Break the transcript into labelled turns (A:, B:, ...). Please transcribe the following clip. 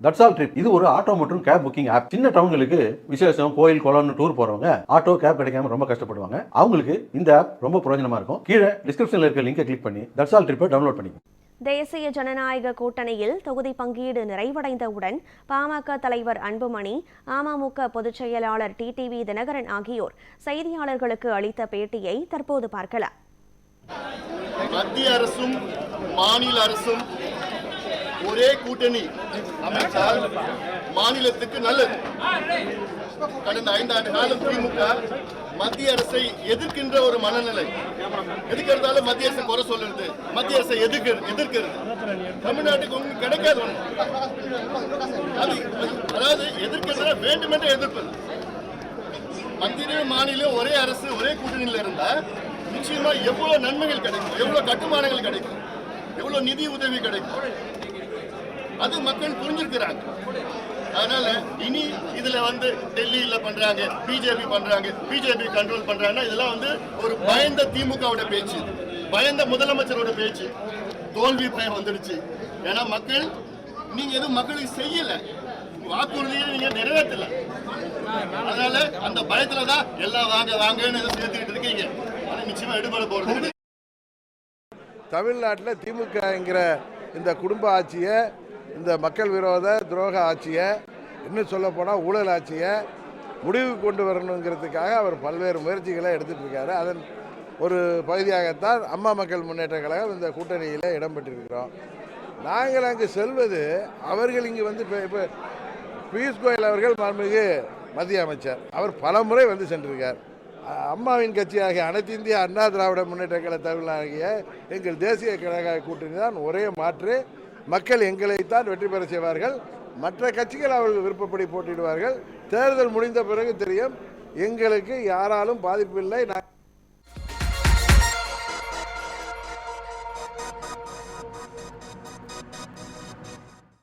A: That's all trip இது ஒரு auto மற்றும் கேப் புக்கிங் ஆப். சின்ன டவுன்களுக்கு விசேஷம், கோயில், குளம்னு டூர் போறவங்க ஆட்டோ கேப் கிடைக்காம ரொம்ப கஷ்டப்படுவாங்க. அவங்களுக்கு இந்த ஆப் ரொம்ப பிரயோஜனமா இருக்கும். கீழே டிஸ்கிரிப்ஷன்ல இருக்க லிங்கை கிளிக் பண்ணி தட்ஸ் ஆல் ட்ரிப்பை டவுன்லோட் பண்ணிக்கோங்க.
B: தேசிய ஜனநாயக கூட்டணியில் தொகுதி பங்கீடு நிறைவடைந்தவுடன் பாமக தலைவர் அன்புமணி, அமமுக பொதுச் செயலாளர் டிடிவி தினகரன் ஆகியோர் செய்தியாளர்களுக்கு அளித்த பேட்டியை தற்போது பார்க்கலாம்.
C: மத்திய அரசும் மாநில அரசும் ஒரே கூட்டணி அமைச்சால் மாநிலத்துக்கு நல்லது. கடந்த 5 ஆண்டு காலம் திமுக மத்திய அரசை எதிர்க்கின்ற ஒரு மனநிலை. எதுக்கிறதால மத்திய அரசை குறை சொல்லுறது, மத்திய அரசை எதிர்க்கிறது தமிழ்நாட்டுக்கு ஒன்றும் கிடைக்காது. அதாவது எதிர்க்கிறத வேண்டுமென்றே எதிர்ப்பது. மத்திய மாநிலம் ஒரே அரசு ஒரே கூட்டணியில் இருந்தா நிச்சயமா எவ்வளவு நன்மைகள் கிடைக்கும், எவ்வளவு கட்டுமானங்கள் கிடைக்கும், எவ்வளவு நிதி உதவி கிடைக்கும், அது மக்கள் புரிஞ்சிருக்கிறாங்க. அதனால இனி இதுல டெல்லியில பண்றாங்க, பிஜேபி பண்றாங்க, பிஜேபி கண்ட்ரோல் பண்றாங்கன்னா இதெல்லாம் ஒரு பயந்த திமுகவோட பேச்சு, பயந்த முதலமைச்சரோட பேச்சு. தோல்வி பயம் வந்துடுச்சு. ஏன்னா மக்கள் நீங்க எதுவும் மக்களுக்கு செய்யல, வாக்குறுதியை நீங்க நிறைவேற்றல. அதனால அந்த பயத்துலதான் எல்லாம் வாங்கன்னு சேர்த்துக்கிட்டு இருக்கீங்க. அது நிச்சயமா எடுபட போறது.
D: தமிழ்நாட்டில் திமுகங்கிற இந்த குடும்ப ஆட்சியை, இந்த மக்கள் விரோத துரோக ஆட்சியை, இன்னும் சொல்ல போனால் ஊழல் ஆட்சியை முடிவு கொண்டு வரணுங்கிறதுக்காக அவர் பல்வேறு முயற்சிகளை எடுத்துகிட்டு இருக்காரு. அதன் ஒரு பகுதியாகத்தான் அம்மா மக்கள் முன்னேற்ற கழகம் இந்த கூட்டணியில் இடம்பெற்றிருக்கிறோம். நாங்கள் அங்கு செல்வது, அவர்கள் இங்கு இப்போ பியூஷ் கோயல் அவர்கள் மாண்புமிகு மத்திய அமைச்சர், அவர் பல முறை சென்றிருக்கார். அம்மாவின் கட்சியாகிய அனைத்து இந்திய அண்ணா திராவிட முன்னேற்ற கழக தலைவர்களாகிய எங்கள் தேசிய கழக கூட்டணி தான் ஒரே மாற்று. மக்கள் எங்களைத்தான் வெற்றி பெற செய்வார்கள். மற்ற கட்சிகள் அவர்கள் விருப்பப்படி போட்டியிடுவார்கள். தேர்தல் முடிந்த பிறகு தெரியும், எங்களுக்கு யாராலும் பாதிப்பு இல்லை.